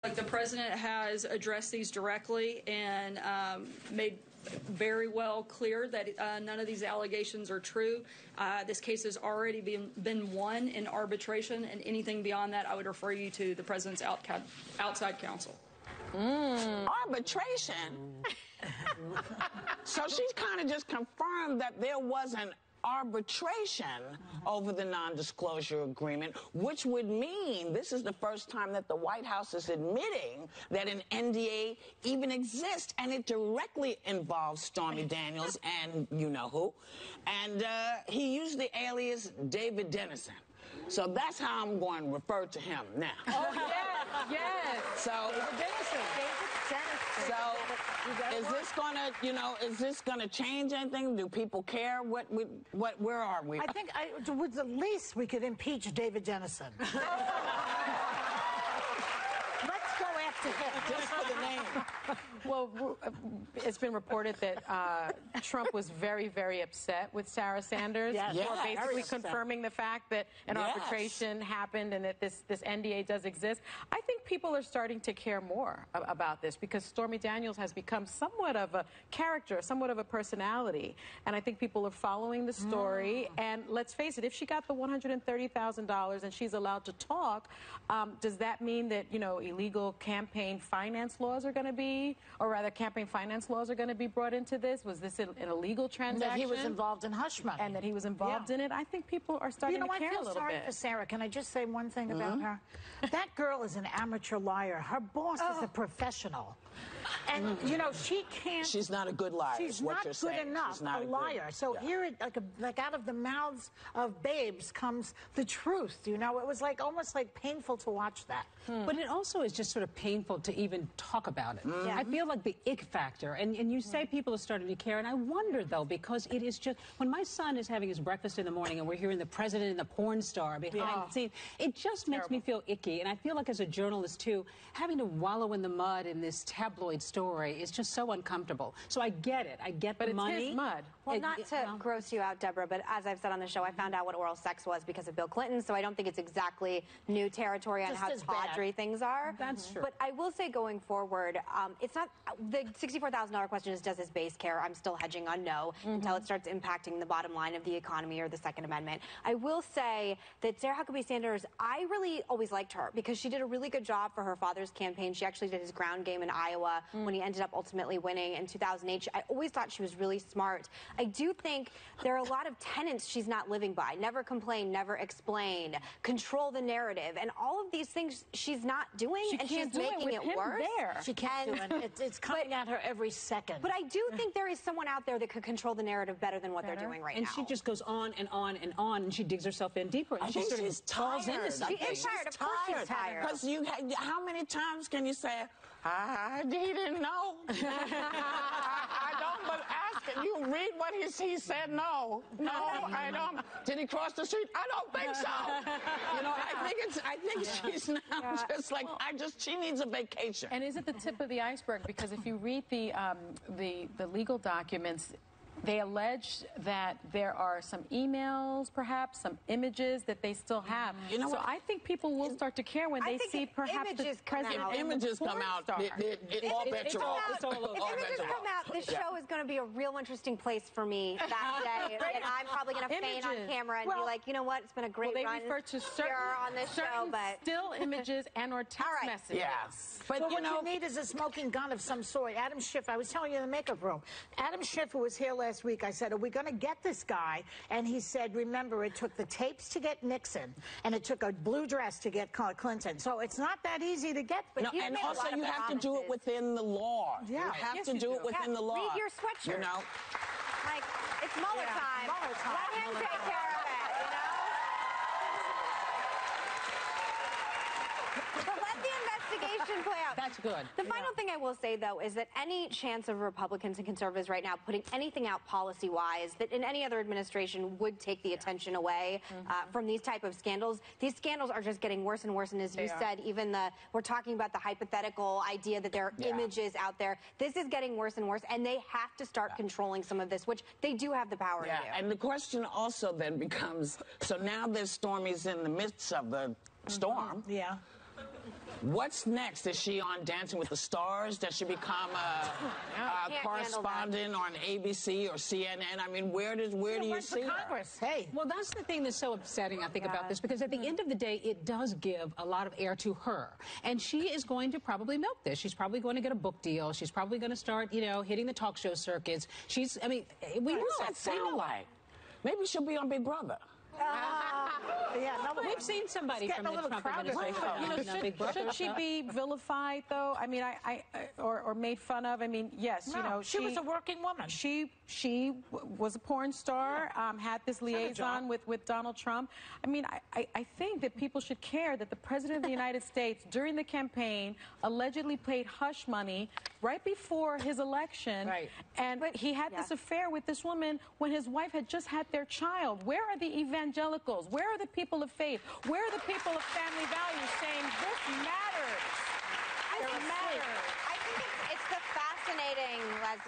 Like the president has addressed these directly and made very well clear that none of these allegations are true. This case has already been won in arbitration, and anything beyond that, I would refer you to the president's outside counsel. Arbitration? So she's kind of just confirmed that there was an arbitration over the non-disclosure agreement, which would mean this is the first time that the White House is admitting that an NDA even exists, and it directly involves Stormy Daniels and you-know-who. And he used the alias David Dennison. So that's how I'm going to refer to him now. Oh, yes, yes. So, David Dennison. So, is this going to, is this going to change anything? Do people care? Where are we? I think with the least we could impeach David Dennison. Let's go after him. Just for the name. Well, it's been reported that Trump was very, very upset with Sarah Sanders for basically confirming the fact that an arbitration happened and that this NDA does exist. I think people are starting to care more about this because Stormy Daniels has become somewhat of a character, somewhat of a personality. And I think people are following the story. And let's face it, if she got the $130,000 and she's allowed to talk, does that mean that, illegal campaign finance laws are going to be, or rather campaign finance laws are going to be brought into this? Was this an illegal transaction? That he was involved in hush money. And that he was involved in it? I think people are starting to care a little bit. I feel sorry for Sarah. Can I just say one thing about her? That girl is an amateur liar. Her boss is a professional. And, she can't... She's not a good liar. She's not good enough, she's not a liar. So here, like out of the mouths of babes comes the truth, It was almost painful to watch that. But it also is just sort of painful to even talk about it. I feel like the ick factor, and you say people are starting to care, and I wonder, though, because it is just, when my son is having his breakfast in the morning and we're hearing the president and the porn star behind the scene, it just makes me feel icky, and I feel like as a journalist, too, having to wallow in the mud in this tabloid story is just so uncomfortable. So I get it. I get the money. But it's his mud. Well, not to gross you out, Deborah, but as I've said on the show, I found out what oral sex was because of Bill Clinton, so I don't think it's exactly new territory on how tawdry things are. That's true. But I will say going forward, it's not, the $64,000 question is, does his base care? I'm still hedging on no until it starts impacting the bottom line of the economy or the Second Amendment. I will say that Sarah Huckabee Sanders, I really always liked her because she did a really good job for her father's campaign. She actually did his ground game in Iowa when he ended up ultimately winning in 2008. I always thought she was really smart. I do think there are a lot of tenets she's not living by. Never complain, never explain, control the narrative, and all of these things she's not doing, and she's making it worse. She can't do it. It's coming at her every second. But I do think there is someone out there that could control the narrative better than what they're doing right now. And she just goes on and on and on, and she digs herself in deeper. And I think she's tired. She is tired. Of course she's tired. Because how many times can you say, I didn't know? I don't, but ask him. You read what he said, no. No, I don't. Did he cross the street? I don't think so. I think she's now just like, she needs a vacation. And is it the tip of the iceberg? Because if you read the legal documents, they allege that there are some emails, perhaps, some images that they still have. So I think people will start to care when they see perhaps the president. If images come out, all bets are off. If images come out, this show is going to be a real interesting place for me that day. And I'm probably going to faint on camera and be like, you know what, it's been a great run refer to certain, on this show, but still images and or text messages. Yes. But what you need is a smoking gun of some sort. Adam Schiff, I was telling you in the makeup room, Adam Schiff, who was here last week, I said, are we going to get this guy? And he said, remember, it took the tapes to get Nixon, and it took a blue dress to get Clinton. So it's not that easy to get. But and also, you have to do it within the law. Yeah. You have to do it within the law. Read your sweatshirt. Like, it's Mueller time. Mueller time. Let him take care of it, But let the investigation play out. That's good. The final thing I will say, though, is that any chance of Republicans and conservatives right now putting anything out policy-wise that in any other administration would take the attention away from these type of scandals. These scandals are just getting worse and worse, and as you said, even we're talking about the hypothetical idea that there are images out there. This is getting worse and worse, and they have to start controlling some of this, which they do have the power to do. And the question also then becomes, so now there's Stormy's in the midst of the storm. What's next? Is she on Dancing with the Stars? Does she become a correspondent on ABC or CNN? I mean, where do you see her? Congress. Hey. Well, that's the thing that's so upsetting, I think, about this, because at the end of the day, it does give a lot of air to her. And she is going to probably milk this. She's probably going to get a book deal. She's probably going to start, hitting the talk show circuits. I mean, we know. What's that sound like? Maybe she'll be on Big Brother. We've seen somebody from the Trump administration. Should she be vilified, though? I mean, or made fun of? I mean, yes, she was a working woman. She was a porn star, had this liaison with Donald Trump. I mean, I think that people should care that the President of the United States, during the campaign, allegedly paid hush money right before his election. Right. And he had this affair with this woman when his wife had just had their child. Where are the evangelicals? Where are the people of faith? Where are the people of family values saying this matters? It matters. I think it's the fascinating,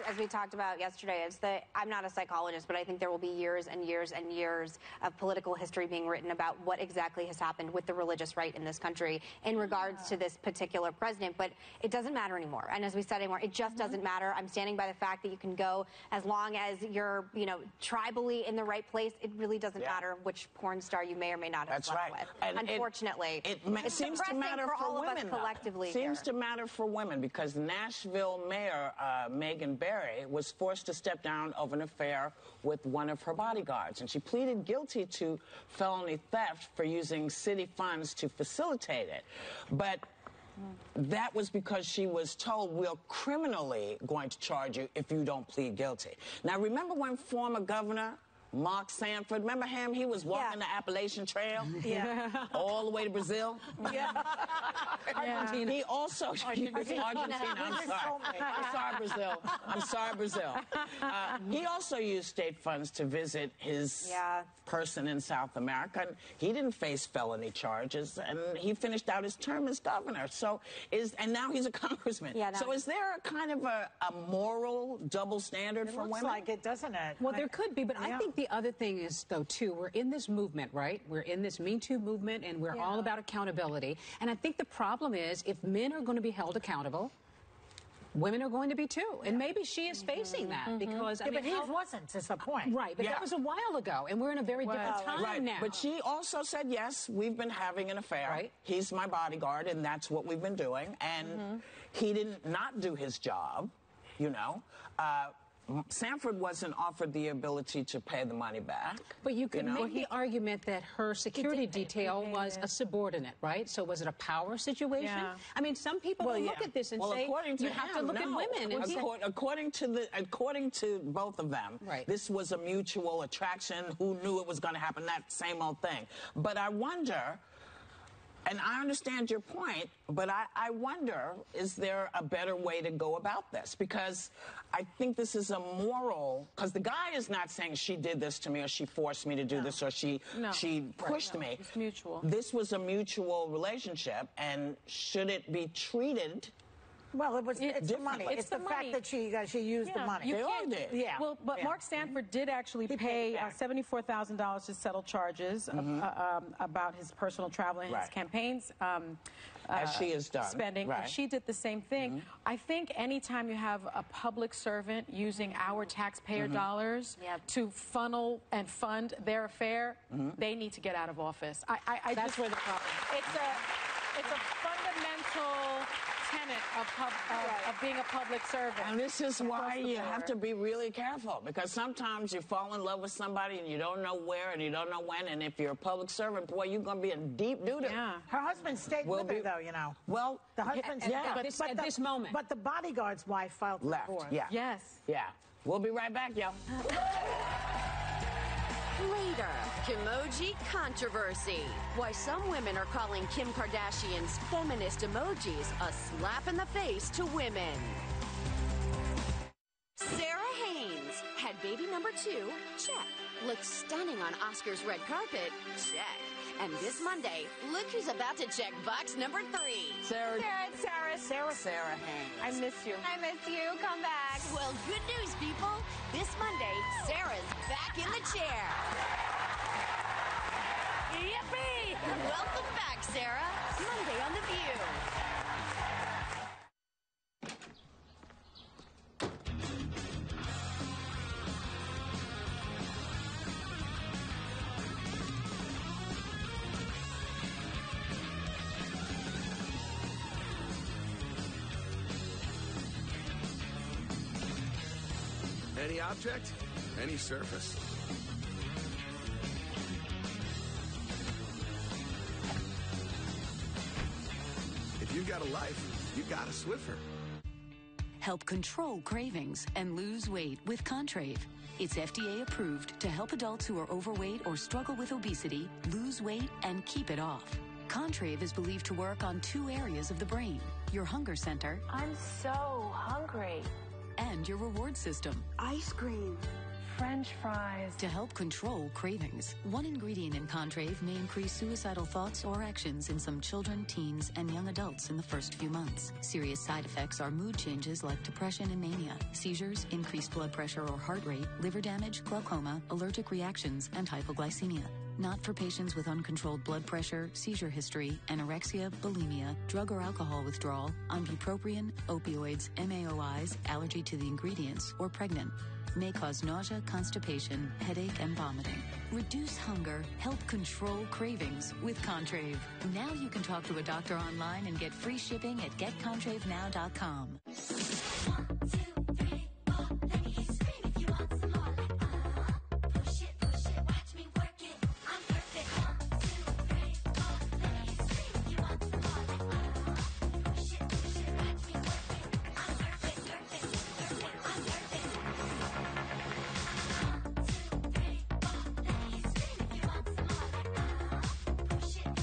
as we talked about yesterday, I'm not a psychologist, but I think there will be years and years and years of political history being written about what exactly has happened with the religious right in this country in regards to this particular president. But it doesn't matter anymore. And as we said anymore, it just doesn't matter. I'm standing by the fact that you can go as long as you're, tribally in the right place. It really doesn't matter which porn star you may or may not have slept with. And unfortunately, it seems to matter for all women, of us collectively. Seems to matter for women because Nashville Mayor Megan Barry was forced to step down over an affair with one of her bodyguards, and she pleaded guilty to felony theft for using city funds to facilitate it. But that was because she was told, we're criminally going to charge you if you don't plead guilty. Now, remember when former governor Mark Sanford, remember him? He was walking the Appalachian Trail all the way to Brazil. Argentina. He also, Argentina, I'm sorry, Brazil. I'm sorry, Brazil. He also used state funds to visit his person in South America, and he didn't face felony charges, and he finished out his term as governor. And now he's a congressman. So is there a kind of a moral double standard for women? Looks like it, doesn't it? Well, there could be, but I think the other thing is, though, too, we're in this movement, right? We're in this Me Too movement, and we're all about accountability. And I think the problem is, if men are going to be held accountable, women are going to be too. And maybe she is facing that because, but he wasn't, is the point. Right, but that was a while ago, and we're in a very different time now. But she also said, yes, we've been having an affair. Right. He's my bodyguard, and that's what we've been doing. And he didn't not do his job, Sanford wasn't offered the ability to pay the money back. But you could make the argument that her security detail was a subordinate, right? So was it a power situation? Yeah. I mean, some people will look at this and say, you have to look at women. And according to both of them, this was a mutual attraction. Who knew it was going to happen? That same old thing. But I wonder... And I understand your point, but I wonder, is there a better way to go about this? Because I think this is a moral, because the guy is not saying she did this to me or she forced me to do this or she pushed me. It's mutual. This was a mutual relationship, and should it be treated... Well, it's the money. It's the fact that she used the money. They all did. Yeah. Well, but Mark Sanford did actually pay $74,000 to settle charges about his personal travel and his campaigns. As she has done. Spending. And she did the same thing. I think anytime you have a public servant using our taxpayer dollars to funnel and fund their affair, they need to get out of office. That's where the problem is. It's a fundamental tenet of being a public servant. And this is why you have to be really careful, because sometimes you fall in love with somebody and you don't know where and you don't know when, and if you're a public servant, boy, you're going to be in deep doo-doo. Yeah. Her husband stayed with her, though, Well, the husband but at this moment. But the bodyguard's wife filed for left. divorce. Yes. Yeah. We'll be right back, y'all. Later, Kimoji controversy. Why some women are calling Kim Kardashian's feminist emojis a slap in the face to women. Sarah Haynes had baby number 2, check. Looks stunning on Oscar's red carpet, check. And this Monday, look who's about to check box number 3. Sarah Sarah Haynes. I miss you. I miss you. Come back. Well, good news, people. This Monday, Sarah's back in the chair. Yippee! Welcome back, Sarah. Monday on The View. Any object, any surface. If you got a life, you got a Swiffer. Help control cravings and lose weight with Contrave. It's FDA approved to help adults who are overweight or struggle with obesity lose weight and keep it off. Contrave is believed to work on 2 areas of the brain, your hunger center. I'm so hungry. And your reward system. Ice cream. French fries. To help control cravings. One ingredient in Contrave may increase suicidal thoughts or actions in some children, teens, and young adults in the first few months. Serious side effects are mood changes like depression and mania, seizures, increased blood pressure or heart rate, liver damage, glaucoma, allergic reactions, and hypoglycemia. Not for patients with uncontrolled blood pressure, seizure history, anorexia, bulimia, drug or alcohol withdrawal, on bupropion, opioids, MAOIs, allergy to the ingredients, or pregnant. May cause nausea, constipation, headache, and vomiting. Reduce hunger, help control cravings with Contrave. Now you can talk to a doctor online and get free shipping at getcontravenow.com. 1, 2, 3, 4, let me hear you scream if you want some more. Like, push it, watch me work it. I'm perfect. 1, 2, 3, 4, let me hear you scream if you want some more. Like, push it, watch me work it. I'm perfect, I'm perfect. 1, 2, 3, 4, let me hear you scream if you want some more. Like, push it, watch me work it.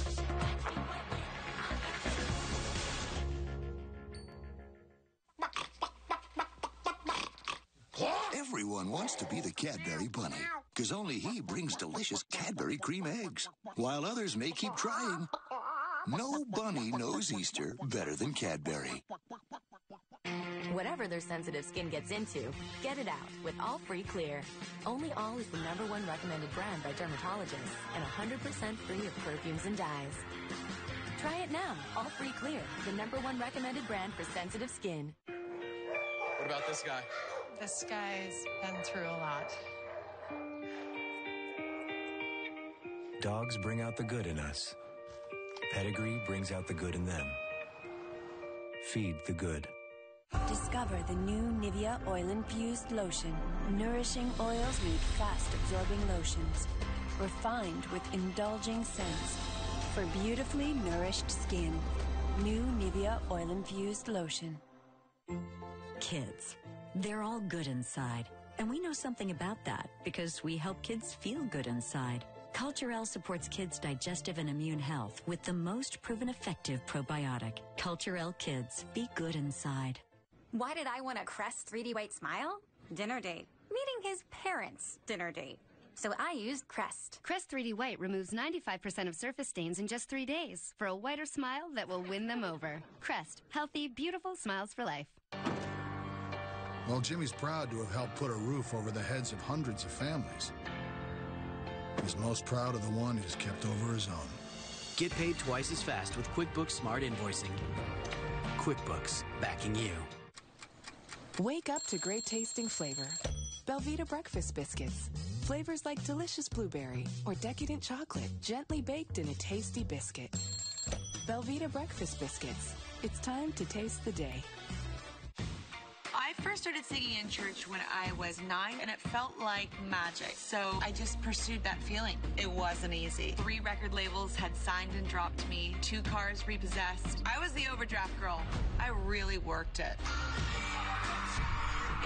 I'm perfect. Everyone wants to be the Cadbury Bunny, because only he brings delicious Cadbury cream eggs, while others may keep trying. No bunny knows Easter better than Cadbury. Whatever their sensitive skin gets into, get it out with All Free Clear. Only All is the #1 recommended brand by dermatologists and 100% free of perfumes and dyes. Try it now. All Free Clear, the #1 recommended brand for sensitive skin. What about this guy? This guy's been through a lot. Dogs bring out the good in us. Pedigree brings out the good in them. Feed the good. Discover the new Nivea oil-infused lotion. Nourishing oils meet fast-absorbing lotions. Refined with indulging scents. For beautifully nourished skin. New Nivea oil-infused lotion. Kids. They're all good inside. And we know something about that because we help kids feel good inside. Culturelle supports kids' digestive and immune health with the most proven effective probiotic. Culturelle Kids. Be good inside. Why did I want a Crest 3D White Smile? Dinner date. Meeting his parents' dinner date. So I used Crest. Crest 3D White removes 95% of surface stains in just 3 days for a whiter smile that will win them over. Crest. Healthy, beautiful smiles for life. Well, Jimmy's proud to have helped put a roof over the heads of hundreds of families. He's most proud of the one who's kept over his own. Get paid twice as fast with QuickBooks Smart Invoicing. QuickBooks, backing you. Wake up to great-tasting flavor. Belvita breakfast biscuits. Flavors like delicious blueberry or decadent chocolate gently baked in a tasty biscuit. Belvita breakfast biscuits. It's time to taste the day. I first started singing in church when I was 9, and it felt like magic. So I just pursued that feeling. It wasn't easy. 3 record labels had signed and dropped me. 2 cars repossessed. I was the overdraft girl. I really worked it.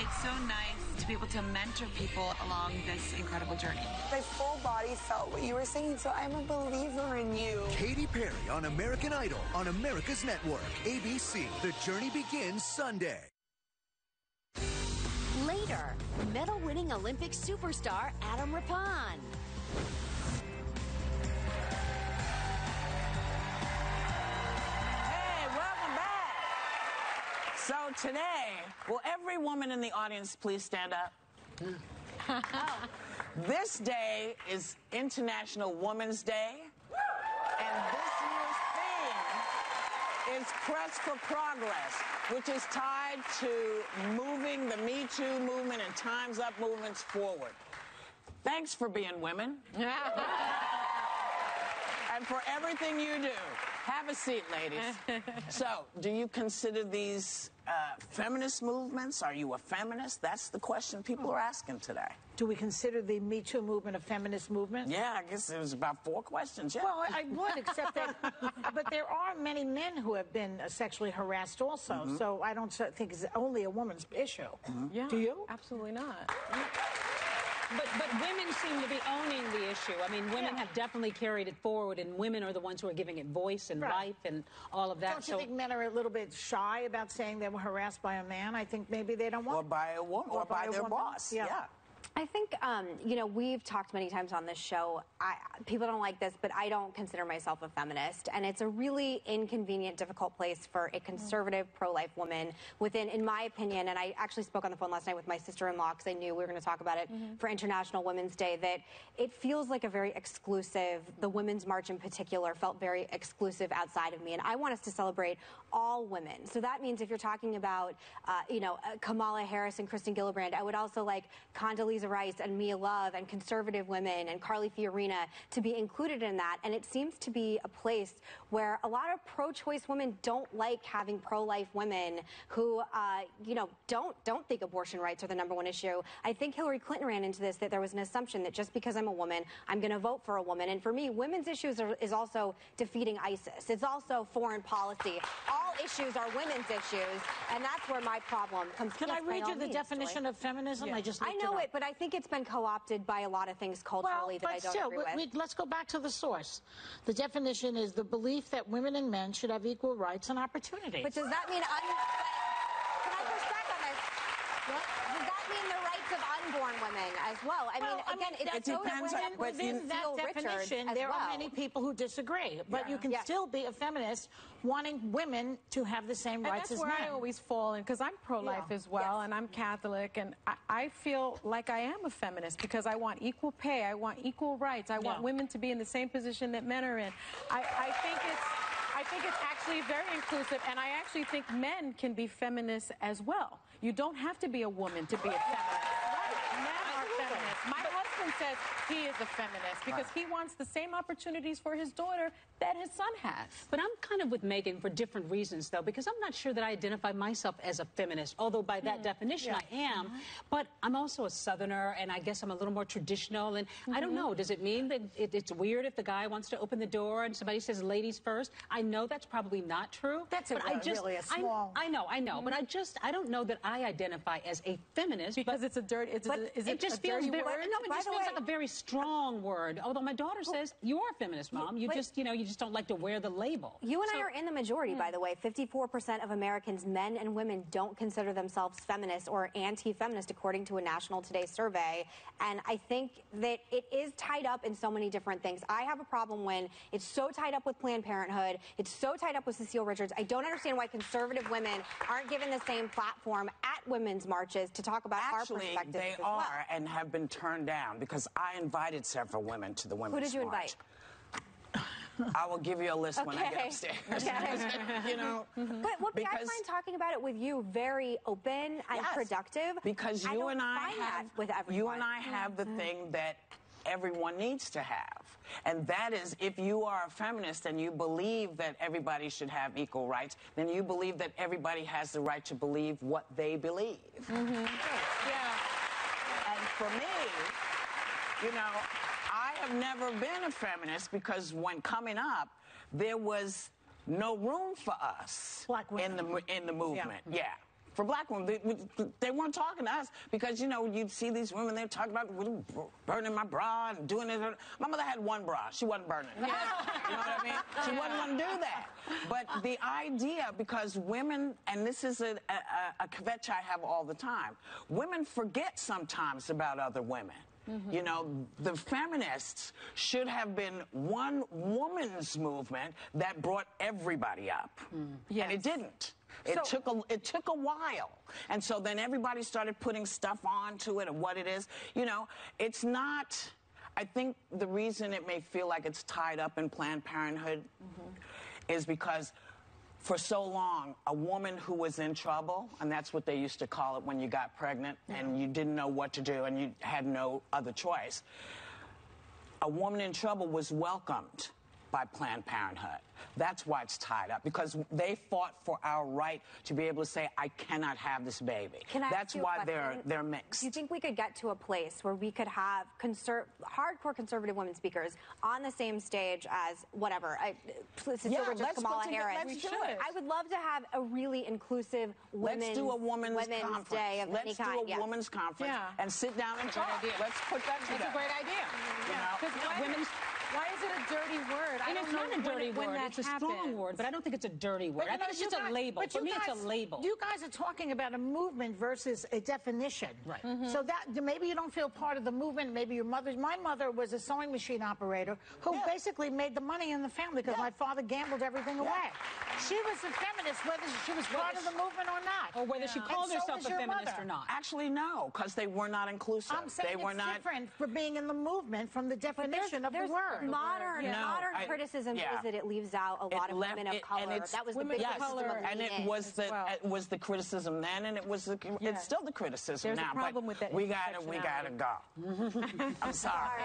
It's so nice to be able to mentor people along this incredible journey. My full body felt what you were saying, so I'm a believer in you. Katy Perry on American Idol on America's Network. ABC. The journey begins Sunday. Later, medal-winning Olympic superstar Adam Rippon. Hey, welcome back. So today, will every woman in the audience please stand up? This day is International Women's Day. is Press for Progress, which is tied to moving the Me Too movement and Time's Up movements forward. Thanks for being women. And for everything you do. Have a seat, ladies. So, do you consider these feminist movements? Are you a feminist? That's the question people are asking today. Do we consider the Me Too movement a feminist movement? Yeah, I guess it was about 4 questions, yeah. Well, I would, except that, but there are many men who have been sexually harassed also, so I don't think it's only a woman's issue. Yeah. Do you? Absolutely not. But women seem to be owning the issue. I mean, women have definitely carried it forward, and women are the ones who are giving it voice and life and all of that. Don't you think men are a little bit shy about saying they were harassed by a man? I think maybe they don't want. Or by a woman, or by their boss. Yeah. I think, you know, we've talked many times on this show. People don't like this, but I don't consider myself a feminist. And it's a really inconvenient, difficult place for a conservative, pro-life woman within, in my opinion, and I actually spoke on the phone last night with my sister-in-law because I knew we were going to talk about it for International Women's Day, that it feels like a very exclusive, the Women's March in particular felt very exclusive outside of me. And I want us to celebrate all women. So that means if you're talking about, you know, Kamala Harris and Kristen Gillibrand, I would also like Condoleezza Rice and Mia Love and conservative women and Carly Fiorina to be included in that. And it seems to be a place where a lot of pro-choice women don't like having pro-life women who, you know, don't think abortion rights are the #1 issue. I think Hillary Clinton ran into this, that there was an assumption that just because I'm a woman, I'm going to vote for a woman. And for me, women's issues is also defeating ISIS. It's also foreign policy. All issues are women's issues, and that's where my problem comes. Can I read you the definition of feminism? Yeah. I know it, but I think it's been co-opted by a lot of things culturally that I don't agree with. Let's go back to the source. The definition is the belief that women and men should have equal rights and opportunities. But does that mean can I push back on this? Does that mean the rights of unborn women as well? I mean, again, it depends. Within that definition, there are many people who disagree. But you can still be a feminist wanting women to have the same rights as men. That's where I always fall in, because I'm pro-life as well, and I'm Catholic, and I feel like I am a feminist because I want equal pay, I want equal rights, I want women to be in the same position that men are in. I think it's actually very inclusive, and I actually think men can be feminists as well. You don't have to be a woman to be a feminist. Men are feminists. My husband says he is a feminist because he wants the same opportunities for his daughter that his son has. But I'm kind of with Megan for different reasons, though, because I'm not sure that I identify myself as a feminist, although by that definition I am. But I'm also a Southerner, and I guess I'm a little more traditional. And I don't know, does it mean that it's weird if the guy wants to open the door and somebody says ladies first? I know that's probably not true. That's really a small... I know, but I don't know that I identify as a feminist. Because it's a dirty... It just feels very... No, it just feels like a very strong word. Although my daughter says, you are a feminist, Mom. You just, you know, you just don't like to wear the label. You and I are in the majority, by the way. 54% of Americans, men and women, don't consider themselves feminist or anti-feminist, according to a National Today survey. And I think that it is tied up in so many different things. I have a problem when it's so tied up with Planned Parenthood. It's so tied up with Cecile Richards. I don't understand why conservative women aren't given the same platform at women's marches to talk about our perspectives. Actually, they are and have been turned down because I invited several women to the women's march. Who did you invite? I will give you a list when I get upstairs. You know, But I find talking about it with you very open and productive. Because you and I have the thing that everyone needs to have. And that is, if you are a feminist and you believe that everybody should have equal rights, then you believe that everybody has the right to believe what they believe. And for me, you know, I have never been a feminist because when coming up, there was no room for us in the movement. For black women, they weren't talking to us because, you know, you'd see these women, they're talking about burning my bra and doing it. My mother had one bra. She wasn't burning. You know what I mean? She wasn't going to do that. But the idea, because women, and this is a kvetch I have all the time, women forget sometimes about other women. You know, the feminists should have been one woman's movement that brought everybody up. And it didn't. It took a while. And so then everybody started putting stuff onto it and what it is. You know, it's not... I think the reason it may feel like it's tied up in Planned Parenthood is because for so long, a woman who was in trouble, and that's what they used to call it when you got pregnant and you didn't know what to do and you had no other choice. A woman in trouble was welcomed by Planned Parenthood. That's why it's tied up, because they fought for our right to be able to say, I cannot have this baby. That's why they're mixed. Do you think we could get to a place where we could have hardcore conservative women speakers on the same stage as whatever, Kamala Harris? Let's do it. I would love to have a really inclusive women's conference. day of any kind. Let's do a women's conference and sit down and talk. Let's put that together. That's a great idea. Why is it a dirty word? It's not a dirty word. It's a strong word, but I don't think it's a dirty word. I think it's just a label. For me, it's a label. You guys are talking about a movement versus a definition. Right. So that maybe you don't feel part of the movement. Maybe your mother's. My mother was a sewing machine operator who basically made the money in the family because my father gambled everything away. She was a feminist, whether she was part of the movement or not. Or whether she called herself a feminist or not. Actually, no, because they were not inclusive. I'm saying it's different for being in the movement from the definition of the word. Modern criticism is that it leaves out a lot of women of color. That was the big criticism of and it was the criticism then, and it's still the criticism now. There's a problem with that. We gotta go. I'm sorry.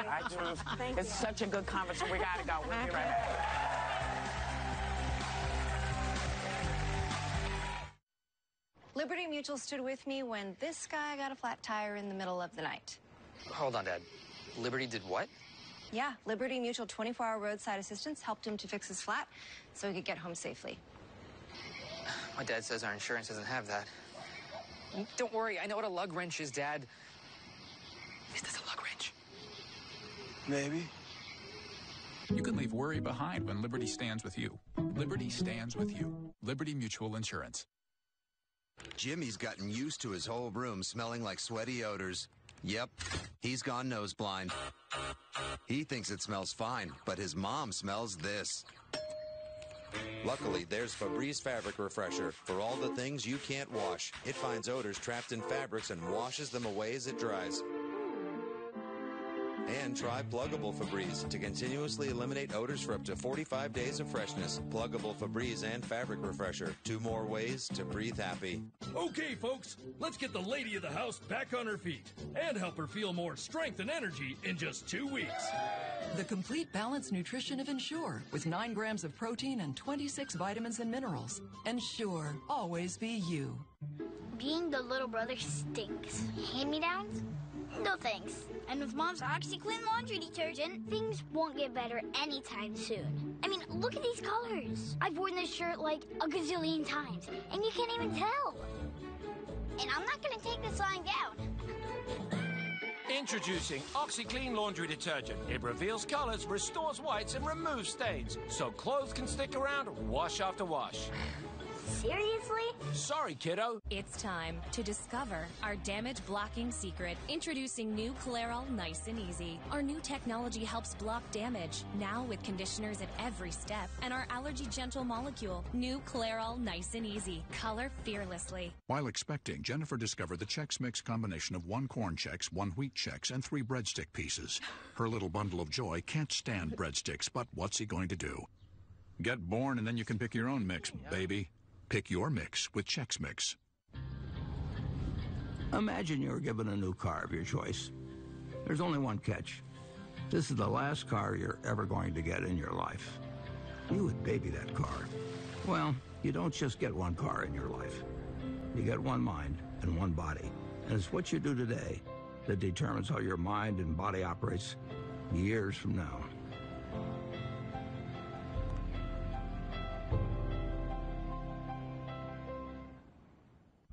It's such a good conversation. We gotta go. We'll be right back. Liberty Mutual stood with me when this guy got a flat tire in the middle of the night. Hold on, Dad. Liberty did what? Yeah, Liberty Mutual 24-hour roadside assistance helped him to fix his flat so he could get home safely. My dad says our insurance doesn't have that. Don't worry, I know what a lug wrench is, Dad. Is this a lug wrench? Maybe. You can leave worry behind when Liberty stands with you. Liberty stands with you. Liberty Mutual Insurance. Jimmy's gotten used to his whole room smelling like sweaty odors. Yep, he's gone nose blind. He thinks it smells fine, but his mom smells this. Luckily, there's Febreze Fabric Refresher for all the things you can't wash. It finds odors trapped in fabrics and washes them away as it dries. And try Pluggable Febreze to continuously eliminate odors for up to 45 days of freshness. Pluggable Febreze and Fabric Refresher. 2 more ways to breathe happy. Okay, folks, let's get the lady of the house back on her feet and help her feel more strength and energy in just 2 weeks. The complete balanced nutrition of Ensure with 9 grams of protein and 26 vitamins and minerals. Ensure, always be you. Being the little brother stinks. Hand-me-downs? No thanks. And with Mom's OxyClean laundry detergent, things won't get better anytime soon. I mean, look at these colors. I've worn this shirt like a gazillion times, and you can't even tell. And I'm not going to take this line down. Introducing OxyClean laundry detergent. It reveals colors, restores whites, and removes stains, so clothes can stick around wash after wash. Seriously? Sorry, kiddo. It's time to discover our damage-blocking secret. Introducing new Clairol Nice and Easy. Our new technology helps block damage, now with conditioners at every step, and our allergy-gentle molecule. New Clairol Nice and Easy. Color fearlessly. While expecting, Jennifer discovered the Chex Mix combination of 1 corn Chex, 1 wheat Chex, and 3 breadstick pieces. Her little bundle of joy can't stand breadsticks, but what's he going to do? Get born and then you can pick your own mix, baby. Pick your mix with Chex Mix. Imagine you were given a new car of your choice. There's only one catch. This is the last car you're ever going to get in your life. You would baby that car. Well, you don't just get one car in your life. You get one mind and one body. And it's what you do today that determines how your mind and body operates years from now.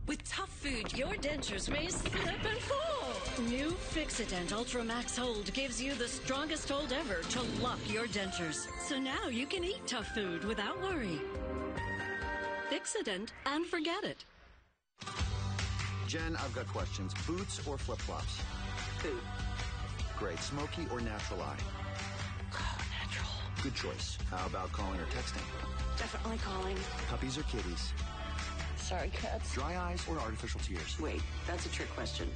With tough food, your dentures may slip and fall. New Fixident Ultra Max Hold gives you the strongest hold ever to lock your dentures. So now you can eat tough food without worry. Fixident and forget it. Jen, I've got questions. Boots or flip-flops? Boot. Great. Smoky or natural eye? Natural. Good choice. How about calling or texting? Definitely calling. Puppies or kitties? Sorry, cats. Dry eyes or artificial tears? Wait, that's a trick question.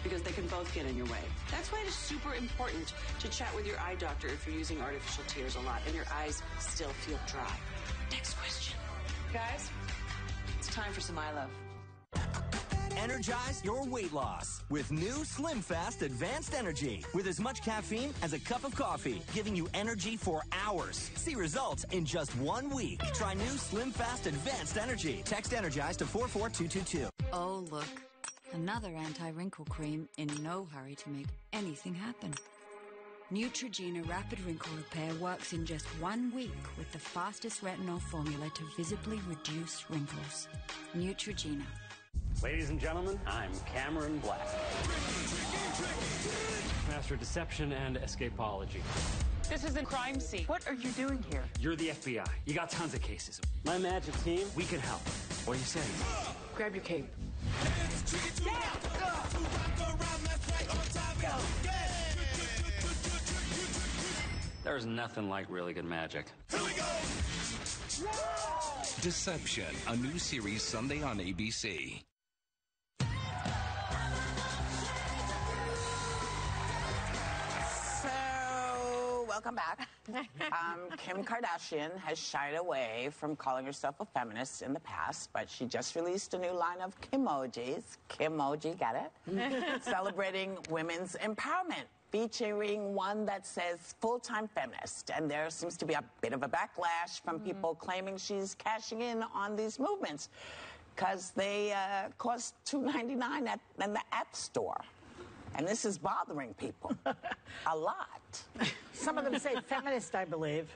Because they can both get in your way. That's why it is super important to chat with your eye doctor if you're using artificial tears a lot and your eyes still feel dry. Next question. Guys, it's time for some I Love. Energize your weight loss with new Slim Fast Advanced Energy with as much caffeine as a cup of coffee, giving you energy for hours. See results in just 1 week. Try new Slim Fast Advanced Energy. Text Energize to 44222. Oh, look. Another anti-wrinkle cream in no hurry to make anything happen. Neutrogena Rapid Wrinkle Repair works in just 1 week with the fastest retinol formula to visibly reduce wrinkles. Neutrogena. Ladies and gentlemen, I'm Cameron Black. Master of Deception and Escapology. This is a crime scene. What are you doing here? You're the FBI. You got tons of cases. My magic team, we can help. What do you say? Grab your cape. There's nothing like really good magic. Deception, a new series Sunday on ABC. So, welcome back. Kim Kardashian has shied away from calling herself a feminist in the past, but she just released a new line of Kimojis. Kimoji, get it? Celebrating women's empowerment, featuring one that says full-time feminist. And there seems to be a bit of a backlash from people claiming she's cashing in on these movements because they cost $2.99 in the App Store. And this is bothering people a lot. Some of them say feminist, I believe.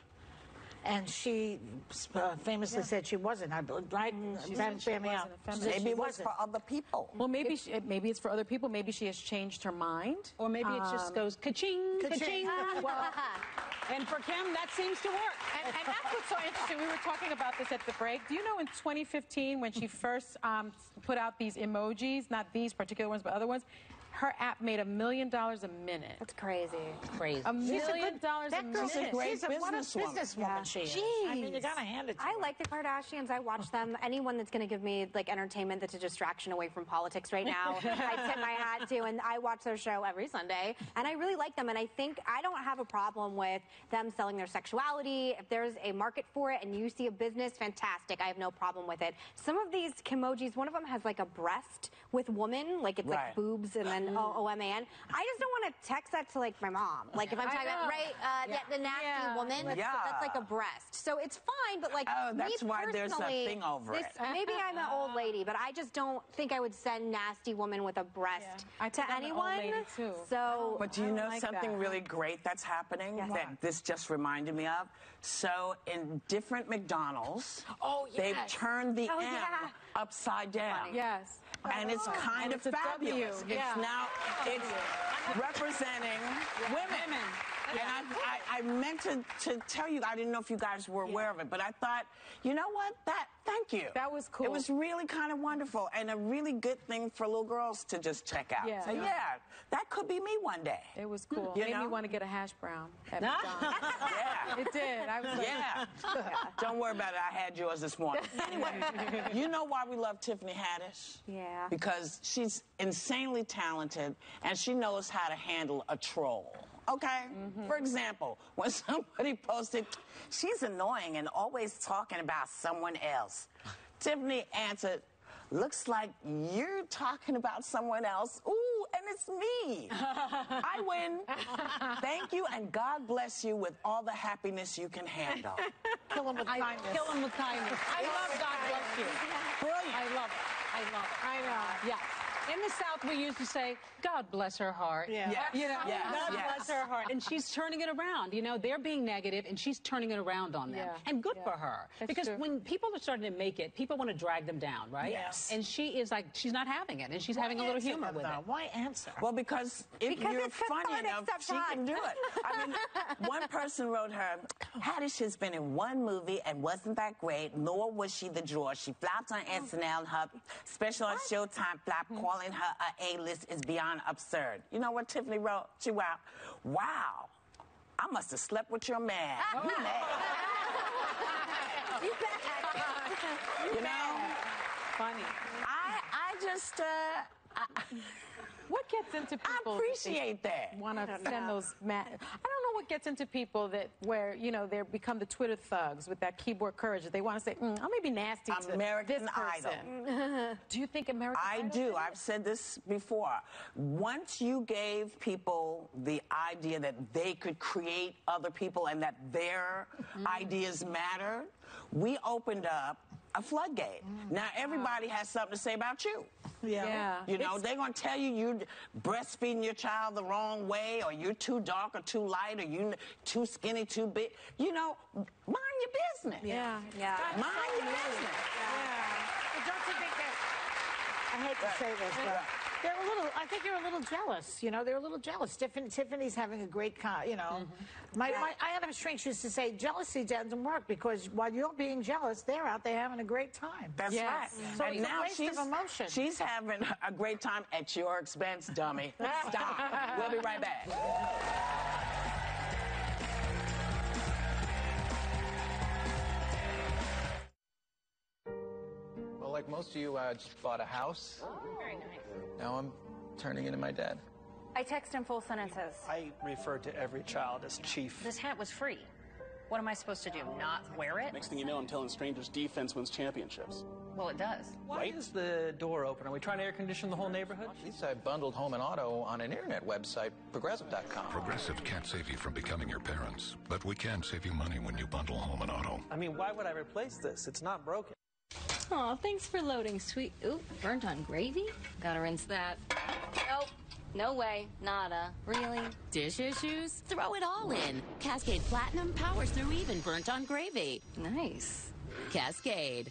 And she famously said she wasn't. I believe, right? Maybe it was for other people. Well, maybe it's for other people. Maybe she has changed her mind. Or maybe it just goes ka-ching, ka-ching. Well, and for Kim, that seems to work. And that's what's so interesting. We were talking about this at the break. Do you know in 2015 when she first put out these emojis, not these particular ones, but other ones, her app made $1 million a minute. That's crazy. Crazy. $1 million a minute. She's a great businesswoman. She is. I mean, you gotta hand it to her. I like the Kardashians. I watch them. Anyone that's going to give me like entertainment that's a distraction away from politics right now, I tip my hat to. And I watch their show every Sunday, and I really like them. And I think I don't have a problem with them selling their sexuality. If there's a market for it and you see a business, fantastic. I have no problem with it. Some of these Kimojis, one of them has like a breast with woman, like it's like boobs and then O-M-A-N. I just don't want to text that to like my mom. Like if I'm talking about, the nasty woman, that's like a breast. So it's fine, but like that's why there's a thing over it. Maybe I'm an old lady, but I just don't think I would send nasty woman with a breast to anyone. So, but do you know something really great that's happening that this just reminded me of? So in different McDonald's, they've turned the M upside down. Yes. And it's kind of fabulous. It's representing women. And I meant to tell you, I didn't know if you guys were aware of it, but I thought, you know what? Thank you. That was cool. It was really kind of wonderful and a really good thing for little girls to just check out. Yeah. So, that could be me one day. It was cool. You Made know? me want to get a hash brown at McDonald's. It did. I was like, Don't worry about it. I had yours this morning. Anyway, you know why we love Tiffany Haddish? Yeah. Because she's insanely talented and she knows how to handle a troll. Okay? For example, when somebody posted, she's annoying and always talking about someone else, Tiffany answered, looks like you're talking about someone else. Ooh, and it's me. I win. Thank you, and God bless you with all the happiness you can handle. Kill him with kindness. Kill him with kindness. I love God bless you. Brilliant. I love it. I love it. I know. Yeah. In the South, we used to say, God bless her heart. Yeah. Yes. You know, Yes. God bless her heart. And she's turning it around. You know, they're being negative, and she's turning it around on them. Yeah. And good for her. That's because true. when people are starting to make it, people want to drag them down, right? Yes. And she is like, she's not having it, and she's having a little humor with it. Why answer? Well, because if you're funny enough, she can do it. I mean, one person wrote her, Haddish has been in one movie and wasn't that great, nor was she the draw. She flopped on SNL, her special on Showtime flop, calling her a A-list is beyond absurd. You know what Tiffany wrote? She wrote, wow, I must have slept with your man. You mad. You know? Funny. I just, what gets into people? I appreciate that. Want to send those I don't know what what gets into people where they become the Twitter thugs with that keyboard courage? They want to say, I may be nasty to American this person. Idol. Do you think American Idol? I do. I've said this before. Once you gave people the idea that they could create other people and that their ideas matter, we opened up a floodgate. Now everybody has something to say about you. Yeah. You know, they're going to tell you you're breastfeeding your child the wrong way, or you're too dark or too light, or you're too skinny, too big. You know, mind your business. Yeah. Mind your business. But don't you think that, I hate to say this, but I think you're a little jealous. They're a little jealous. Tiffany's having a great, I had a shrink used to say, jealousy doesn't work because while you're being jealous, they're out there having a great time. That's right. So And it's now a waste of emotion. she's having a great time at your expense, dummy. Stop. We'll be right back. Well, like most of you, I just bought a house. Oh, very nice. Now I'm turning into my dad. I text in full sentences. I refer to every child as Chief. This hat was free. What am I supposed to do, not wear it? Next thing you know, I'm telling strangers defense wins championships. Well, it does. Why is the door open? Are we trying to air condition the whole neighborhood? At least I bundled home and auto on an internet website, Progressive.com. Progressive can't save you from becoming your parents, but we can save you money when you bundle home and auto. I mean, why would I replace this? It's not broken. Aw, thanks for loading, sweet. Ooh, burnt on gravy? Gotta rinse that. Nope. No way. Nada. Really? Dish issues? Throw it all in. Cascade Platinum powers through even burnt on gravy. Nice. Cascade.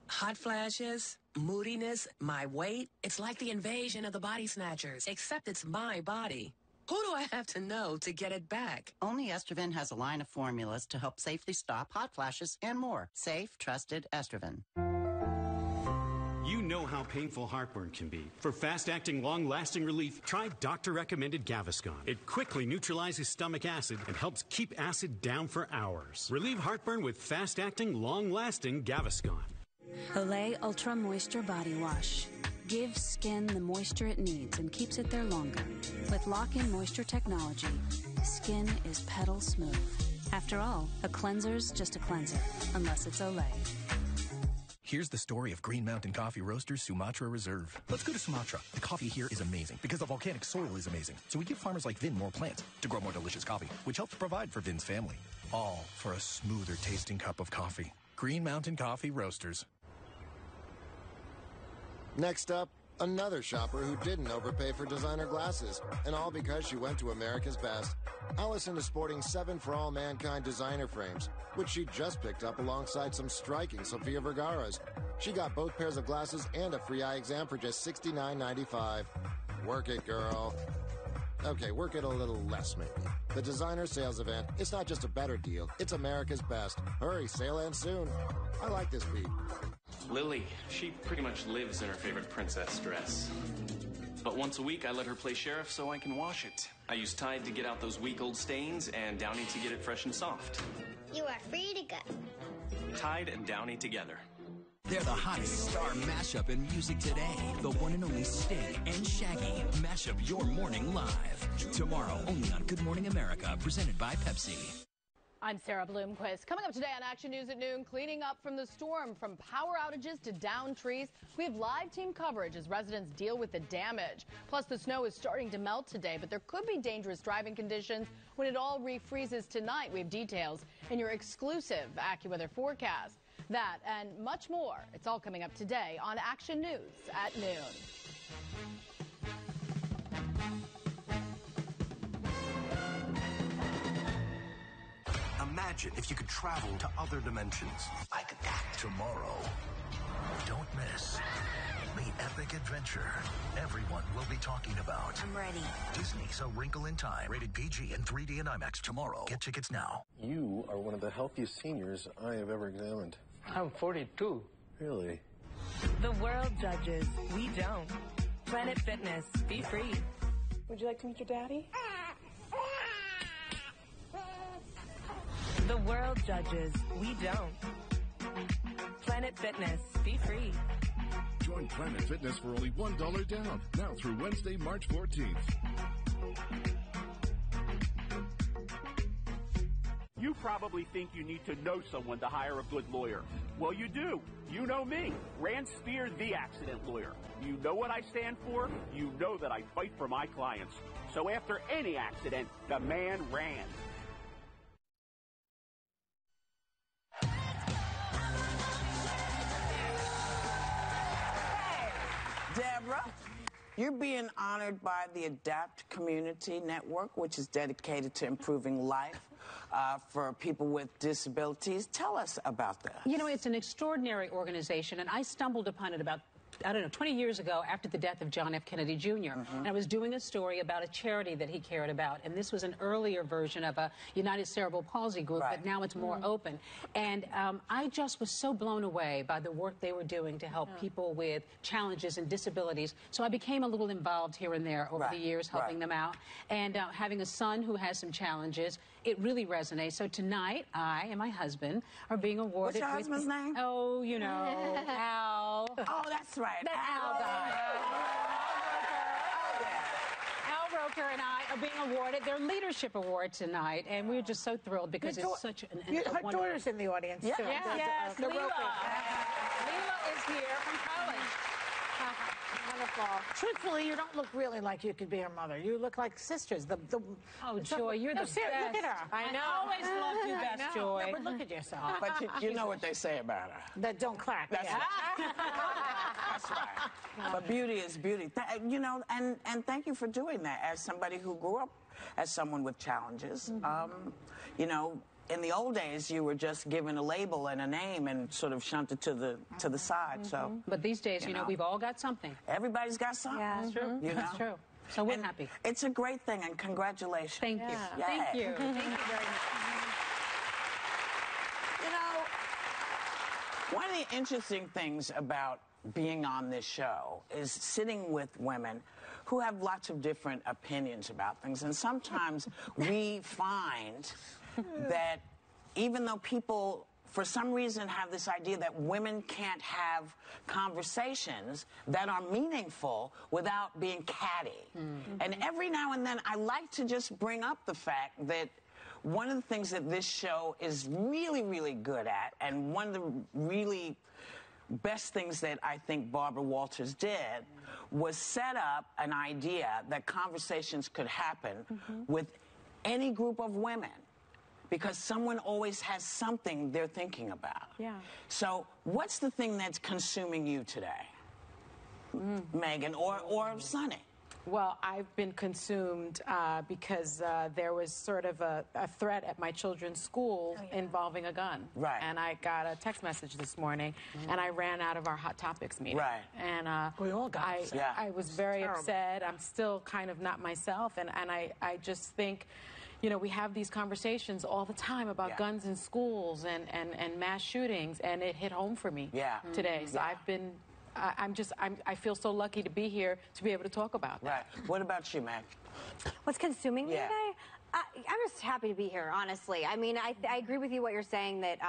Hot flashes, moodiness, my weight. It's like the invasion of the body snatchers, except it's my body. Who do I have to know to get it back? Only Estroven has a line of formulas to help safely stop hot flashes and more. Safe, trusted Estroven. You know how painful heartburn can be. For fast-acting, long-lasting relief, try doctor-recommended Gaviscon. It quickly neutralizes stomach acid and helps keep acid down for hours. Relieve heartburn with fast-acting, long-lasting Gaviscon. Olay Ultra Moisture Body Wash. Gives skin the moisture it needs and keeps it there longer. With lock-in moisture technology, skin is petal smooth. After all, a cleanser's just a cleanser, unless it's Olay. Here's the story of Green Mountain Coffee Roasters Sumatra Reserve. Let's go to Sumatra. The coffee here is amazing because the volcanic soil is amazing. So we give farmers like Vin more plants to grow more delicious coffee, which helps provide for Vin's family. All for a smoother tasting cup of coffee. Green Mountain Coffee Roasters. Next up, another shopper who didn't overpay for designer glasses, and all because she went to America's Best. Allison is sporting 7 For All Mankind designer frames, which she just picked up alongside some striking Sofia Vergara's. She got both pairs of glasses and a free eye exam for just $69.95. Work it, girl. Okay, work it a little less, maybe. The designer sales event, it's not just a better deal, it's America's Best. Hurry, sale ends soon. I like this beat. Lily, she pretty much lives in her favorite princess dress. But once a week, I let her play sheriff so I can wash it. I use Tide to get out those week-old stains and Downy to get it fresh and soft. You are free to go. Tide and Downy together. They're the hottest star mashup in music today. The one and only Sting and Shaggy mash up your morning live. Tomorrow, only on Good Morning America, presented by Pepsi. I'm Sarah Bloomquist. Coming up today on Action News at noon, cleaning up from the storm, from power outages to downed trees. We have live team coverage as residents deal with the damage. Plus, the snow is starting to melt today, but there could be dangerous driving conditions when it all refreezes tonight. We have details in your exclusive AccuWeather forecast. That and much more. It's all coming up today on Action News at noon. Imagine if you could travel to other dimensions. Like that. Tomorrow. Don't miss the epic adventure everyone will be talking about. I'm ready. Disney's A Wrinkle in Time. Rated PG in 3D and IMAX tomorrow. Get tickets now. You are one of the healthiest seniors I have ever examined. I'm 42. Really? The world judges. We don't. Planet Fitness. Be free. Would you like to meet your daddy? The world judges. We don't. Planet Fitness. Be free. Join Planet Fitness for only $1 down. Now through Wednesday, March 14th. You probably think you need to know someone to hire a good lawyer. Well, you do. You know me, Rand Spear, the accident lawyer. You know what I stand for. You know that I fight for my clients. So after any accident, the man Rand. Deborah, you're being honored by the ADAPT Community Network, which is dedicated to improving life for people with disabilities. Tell us about that. You know, it's an extraordinary organization, and I stumbled upon it about 20 years ago after the death of John F. Kennedy Jr. And I was doing a story about a charity that he cared about, and this was an earlier version of a United Cerebral Palsy group, but now it's more open. And I just was so blown away by the work they were doing to help people with challenges and disabilities. So I became a little involved here and there over the years, helping them out. And having a son who has some challenges, it really resonates. So tonight, I and my husband are being awarded. What's your husband's name? Oh, you know, Al. Oh, that's right. That Al guy. Al Roker and I are being awarded their Leadership Award tonight, and we're just so thrilled because it's such an her daughter's in the audience, too. Yes, the Leela. Leela is here from college. Wonderful. Truthfully, you don't look really like you could be her mother. You look like sisters. Oh, Joy, you're the best. Look at her. I know. I always loved you best, Joy. No, but look at yourself. But you know what they say about her. That don't crack. That's right. That's right. But beauty is beauty. You know, and thank you for doing that. As somebody who grew up as someone with challenges, you know, in the old days, you were just given a label and a name and sort of shunted to the side. So, but these days, you know, we've all got something. Everybody's got something. Yeah, that's true. You know? That's true. So we're happy. It's a great thing, and congratulations. Thank you. Yeah. Thank you. Thank you very much. You know, one of the interesting things about being on this show is sitting with women who have lots of different opinions about things. And sometimes we find that even though people, for some reason, have this idea that women can't have conversations that are meaningful without being catty. And every now and then, I like to just bring up the fact that one of the things that this show is really, really good at, and one of the really best things that I think Barbara Walters did, was set up an idea that conversations could happen with any group of women, because someone always has something they're thinking about. Yeah. So what's the thing that's consuming you today, Megan, or Sonny? Well, I've been consumed because there was sort of a threat at my children's school involving a gun. Right. And I got a text message this morning, and I ran out of our Hot Topics meeting. Right. And we all got upset. I was very upset. I'm still kind of not myself, and I just think, you know, we have these conversations all the time about guns in schools and mass shootings, and it hit home for me today. So I've been... I feel so lucky to be here to be able to talk about that. Right. What about you, Mac? What's consuming me today? I'm just happy to be here, honestly. I mean, I agree with you what you're saying, that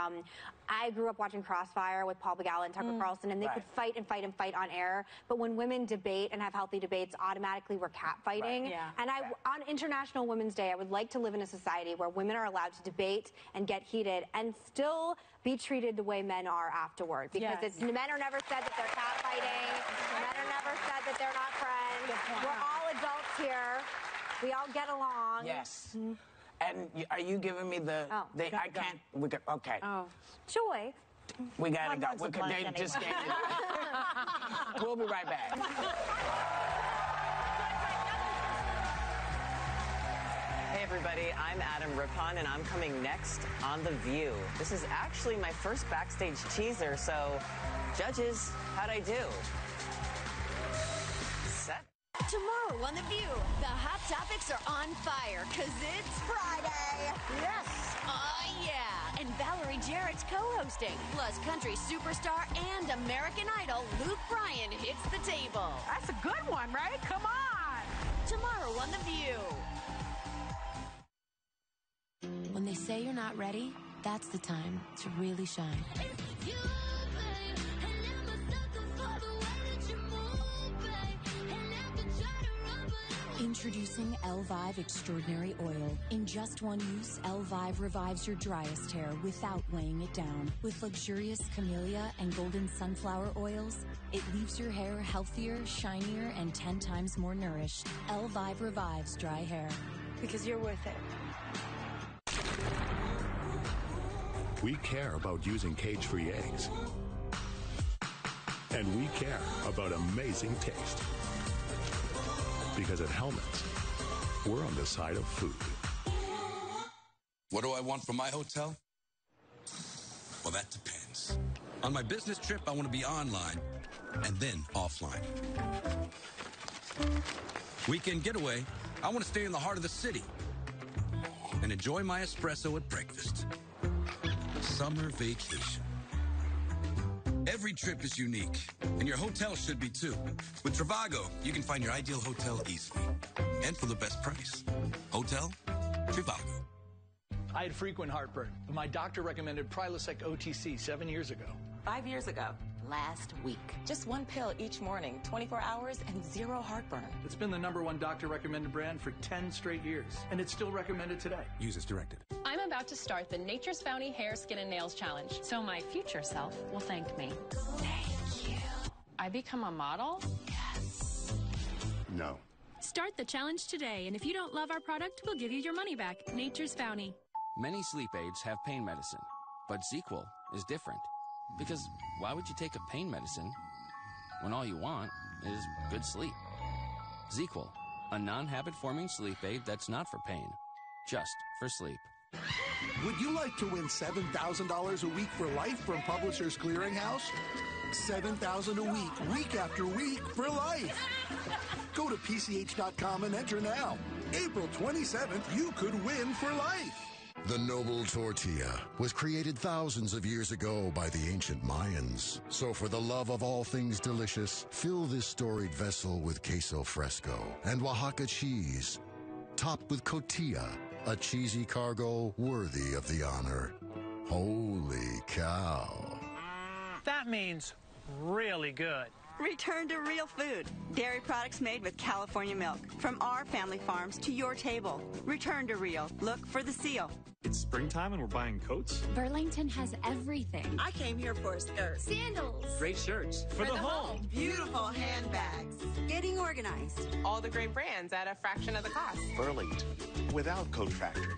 I grew up watching Crossfire with Paul Begala and Tucker Carlson, and they could fight and fight and fight on air. But when women debate and have healthy debates, automatically we're catfighting. Right. Yeah. And on International Women's Day, I would like to live in a society where women are allowed to debate and get heated and still be treated the way men are afterward. Because men are never said that they're catfighting. Men are never said that they're not friends. We're all adults here. We all get along. Yes. And are you giving me the... I can't... Okay. Oh. Joy. We gotta go. They just gave me... We'll be right back. Hey everybody, I'm Adam Rippon, and I'm coming next on The View. This is actually my first backstage teaser, so judges, how'd I do? Set. Tomorrow on The View, the hot topics are on fire, because it's Friday. Yes. Oh, yeah. And Valerie Jarrett's co-hosting. Plus country superstar and American Idol Luke Bryan hits the table. That's a good one, right? Come on. Tomorrow on The View. When they say you're not ready, that's the time to really shine. Introducing Elvive Extraordinary Oil. In just one use, Elvive revives your driest hair without weighing it down. With luxurious camellia and golden sunflower oils, it leaves your hair healthier, shinier, and 10 times more nourished. Elvive revives dry hair. Because you're worth it. We care about using cage-free eggs. And we care about amazing taste. Because at Hellman's, we're on the side of food. What do I want from my hotel? Well, that depends. On my business trip, I want to be online and then offline. Weekend getaway, I want to stay in the heart of the city and enjoy my espresso at breakfast. Summer vacation. Every trip is unique, and your hotel should be too. With Trivago, you can find your ideal hotel easily and for the best price. Hotel Trivago. I had frequent heartburn, but my doctor recommended Prilosec OTC 7 years ago. 5 years ago, last week. Just one pill each morning, 24 hours, and zero heartburn. It's been the #1 doctor-recommended brand for 10 straight years, and it's still recommended today. Use as directed. I'm about to start the Nature's Bounty Hair, Skin, and Nails Challenge, so my future self will thank me. Thank you. I become a model? Yes. No. Start the challenge today, and if you don't love our product, we'll give you your money back. Nature's Bounty. Many sleep aids have pain medicine, but ZzzQuil is different. Because why would you take a pain medicine when all you want is good sleep? ZzzQuil, a non-habit-forming sleep aid that's not for pain, just for sleep. Would you like to win $7,000 a week for life from Publishers Clearinghouse? $7,000 a week, week after week, for life. Go to PCH.com and enter now. April 27th, you could win for life. The noble tortilla was created thousands of years ago by the ancient Mayans. So for the love of all things delicious, fill this storied vessel with queso fresco and Oaxaca cheese, topped with cotija, a cheesy cargo worthy of the honor. Holy cow. That means really good. Return to real food. Dairy products made with California milk. From our family farms to your table. Return to real. Look for the seal. It's springtime and we're buying coats. Burlington has everything. I came here for a skirt. Sandals. Great shirts. For the home. Beautiful handbags. Getting organized. All the great brands at a fraction of the cost. Burlington. Without Coat Factory.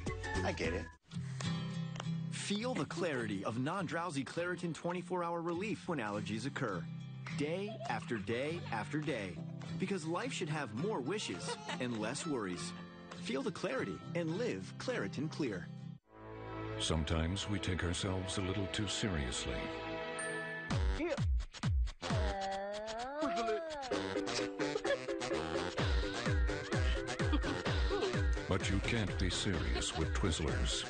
I get it. Feel the clarity of non-drowsy Claritin 24-hour relief when allergies occur. Day after day after day. Because life should have more wishes and less worries. Feel the clarity and live Claritin Clear. Sometimes we take ourselves a little too seriously. But you can't be serious with Twizzlers.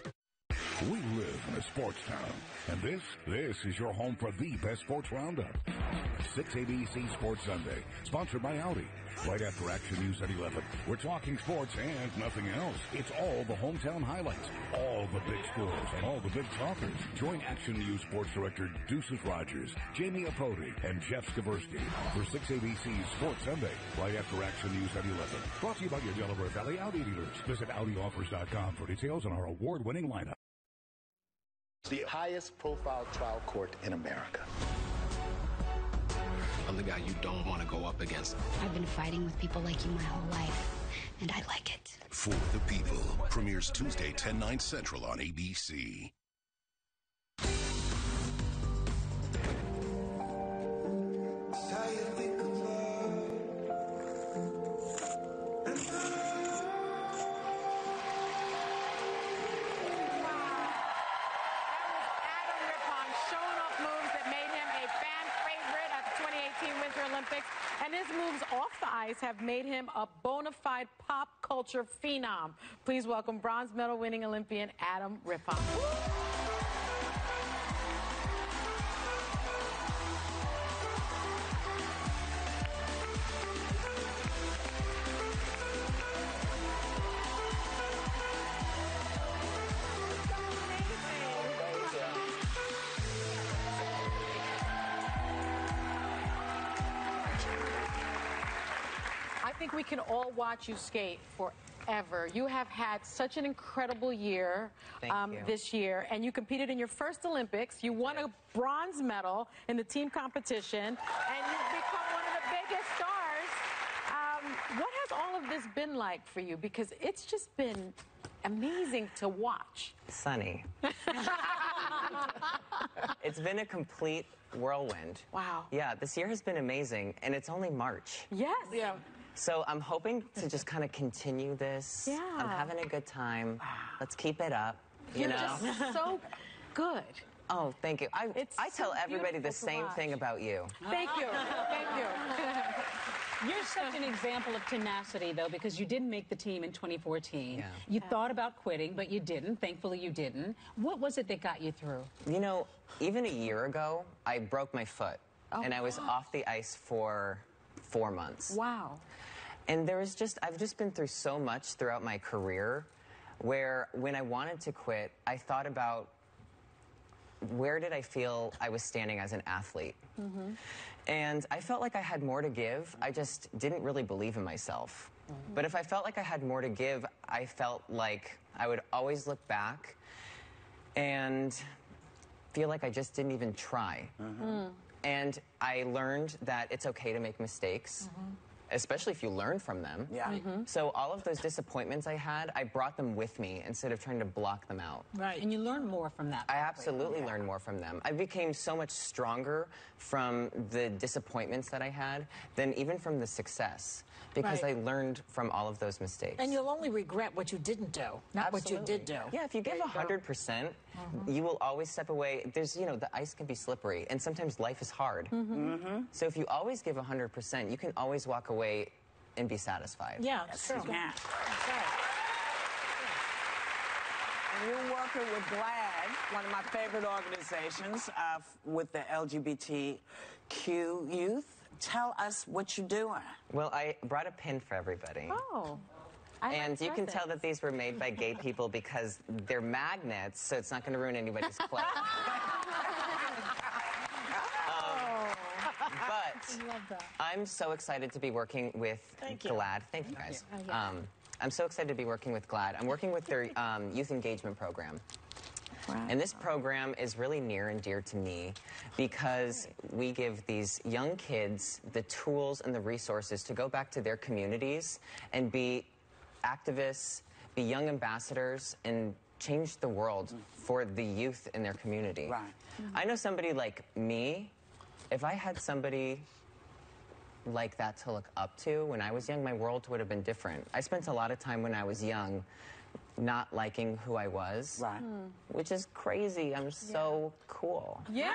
We live in a sports town, and this is your home for the best sports roundup. 6 ABC Sports Sunday, sponsored by Audi. Right after Action News at 11, we're talking sports and nothing else. It's all the hometown highlights, all the big scores, and all the big talkers. Join Action News Sports Director Deuces Rogers, Jamie Apodi, and Jeff Skversky for 6 ABC Sports Sunday, right after Action News at 11. Brought to you by your Delaware Valley Audi dealers. Visit AudiOffers.com for details on our award-winning lineup. The highest profile trial court in America. I'm the guy you don't want to go up against. I've been fighting with people like you my whole life, and I like it. For the People premieres Tuesday, 10/9 Central on ABC. And his moves off the ice have made him a bona fide pop culture phenom. Please welcome bronze medal winning Olympian Adam Rippon. think we can all watch you skate forever. You have had such an incredible year this year, and you competed in your first Olympics. You won a bronze medal in the team competition, and you've become one of the biggest stars. What has all of this been like for you? Because it's just been amazing to watch. Sunny. It's been a complete whirlwind. Wow. Yeah, this year has been amazing, and it's only March. Yes. Yeah. So I'm hoping to just kind of continue this. Yeah. I'm having a good time. Let's keep it up. You're just so good. Oh, thank you. I tell everybody the same thing about you. Thank you. Thank you. You're such an example of tenacity, though, because you didn't make the team in 2014. Yeah. You thought about quitting, but you didn't. Thankfully, you didn't. What was it that got you through? You know, even a year ago, I broke my foot, and I was off the ice for 4 months. Wow. And I've just been through so much throughout my career where when I wanted to quit, I thought about where did I feel I was standing as an athlete? Mm-hmm. And I felt like I had more to give. I just didn't really believe in myself. Mm-hmm. But if I felt like I had more to give, I felt like I would always look back and feel like I just didn't even try. Mm-hmm. And I learned that it's okay to make mistakes. Mm-hmm. Especially if you learn from them. Yeah. Mm-hmm. So all of those disappointments I had, I brought them with me instead of trying to block them out. Right. And you learned more from that. I absolutely learned more from them. I became so much stronger from the disappointments that I had than even from the success, because I learned from all of those mistakes. And you'll only regret what you didn't do, not what you did do. Yeah, if you give 100%, you will always step away. There's, you know, the ice can be slippery, and sometimes life is hard. So if you always give 100%, you can always walk away and be satisfied. Yeah, that's true. Yeah. That's right. And you're working with GLAAD, one of my favorite organizations with the LGBTQ youth. Tell us what you're doing. Well, I brought a pin for everybody. Oh. And you can tell that these were made by gay people because they're magnets, so it's not going to ruin anybody's clothes. But I'm so excited to be working with GLAAD. Thank you, guys. I'm so excited to be working with GLAAD. I'm working with their youth engagement program. Wow. And this program is really near and dear to me because we give these young kids the tools and the resources to go back to their communities and be activists, be young ambassadors, and change the world for the youth in their community. Right. I know somebody like me, if I had somebody like that to look up to when I was young, my world would have been different. I spent a lot of time when I was young not liking who I was, which is crazy. I'm so cool. Yeah.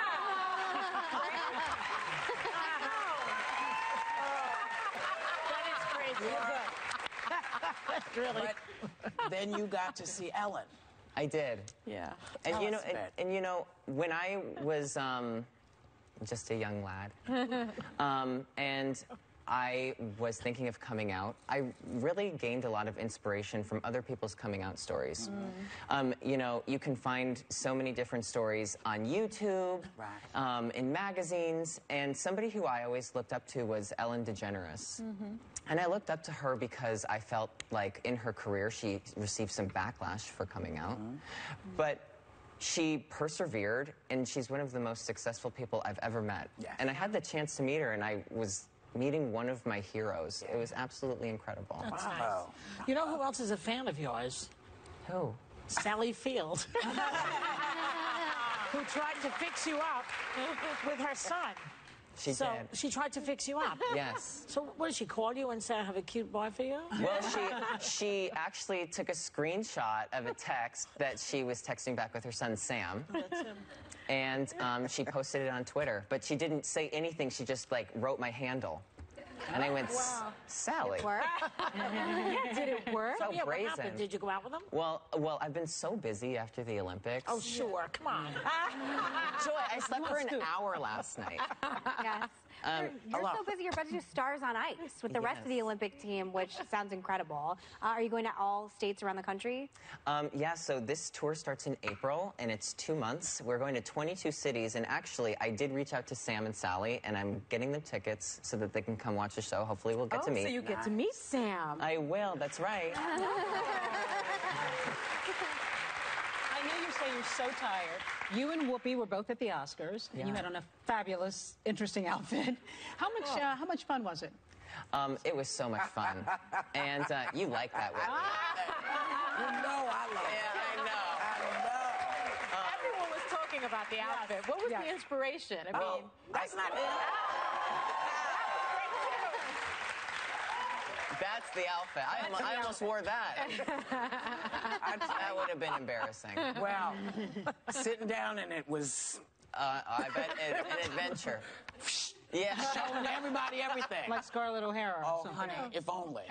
That is crazy. That's really. But then you got to see Ellen. I did. Yeah. And you know, when I was just a young lad, and I was thinking of coming out, I really gained a lot of inspiration from other people's coming out stories. You know, you can find so many different stories on YouTube, in magazines, and somebody who I always looked up to was Ellen DeGeneres. And I looked up to her because I felt like in her career she received some backlash for coming out. But she persevered, and she's one of the most successful people I've ever met. And I had the chance to meet her, and I was meeting one of my heroes. It was absolutely incredible. That's nice. You know who else is a fan of yours? Who? Sally Field. Who tried to fix you up with her son. She did. She tried to fix you up? Yes. So what did she call you and say, I have a cute boy for you? Well, she actually took a screenshot of a text that she was texting back with her son, Sam. Oh, that's him. And she posted it on Twitter. But she didn't say anything. She just, like, wrote my handle. And I went, Sally. It worked? Yeah, did it work? So yeah, brazen. what happened? Did you go out with him? Well, I've been so busy after the Olympics. Oh, sure. Come on. Joy, I slept for an hour last night. Yes. You're so busy, you're about to do Stars on Ice with the rest of the Olympic team, which sounds incredible. Are you going to all states around the country? Yeah, so this tour starts in April, and it's 2 months. We're going to 22 cities, and actually, I did reach out to Sam and Sally, and I'm getting them tickets so that they can come watch watch the show. Hopefully we'll get to meet. So you get to meet Sam. I will, that's right. I know you say you're so tired. You and Whoopi were both at the Oscars, and you had on a fabulous, interesting outfit. How much fun was it? It was so much fun. And you like that, Whoopi. You know I love it. Yeah, I know. Everyone was talking about the outfit. What was the inspiration? I mean, that's not it. That's the outfit. I almost wore that. That would have been embarrassing. Well, sitting down and it was... I bet an adventure. Yeah. Showing everybody everything. Like Scarlett O'Hara. Oh, honey, if only.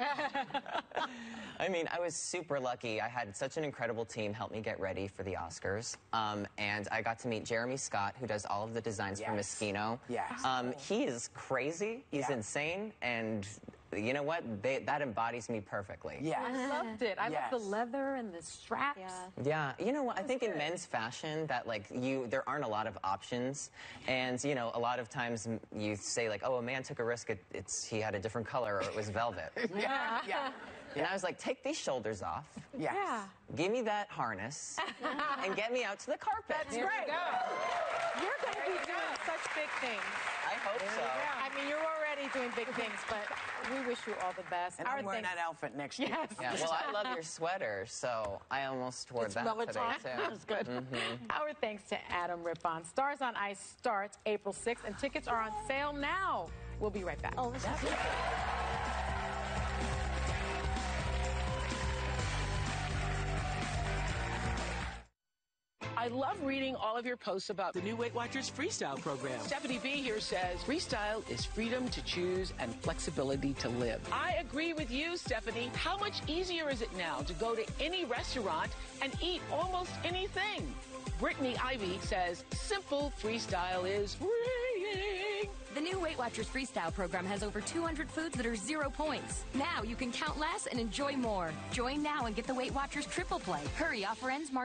I mean, I was super lucky. I had such an incredible team help me get ready for the Oscars. And I got to meet Jeremy Scott, who does all of the designs for Moschino. Yes. He is crazy. He's insane. And you know what? That embodies me perfectly. Yeah. I loved it. I love the leather and the straps. Yeah. You know what? I think in men's fashion that there aren't a lot of options. And, you know, a lot of times you say like, oh, a man took a risk. He had a different color or it was velvet. Yeah. And I was like, take these shoulders off. Yes. Yeah. Give me that harness and get me out to the carpet. That's right. You're going to be doing such big things. I hope so. I mean, you're already doing big things, but we wish you all the best. And I'm wearing that outfit next year. Yes. Yeah, well, I love your sweater, so I almost wore that today, too. That's good. Our thanks to Adam Rippon. Stars on Ice starts April 6th, and tickets are on sale now. We'll be right back. Oh, this is I love reading all of your posts about the new Weight Watchers Freestyle program. Stephanie B here says, freestyle is freedom to choose and flexibility to live. I agree with you, Stephanie. How much easier is it now to go to any restaurant and eat almost anything? Brittany Ivy says, simple freestyle is freeing. The new Weight Watchers Freestyle program has over 200 foods that are 0 points. Now you can count less and enjoy more. Join now and get the Weight Watchers Triple Play. Hurry, offer ends March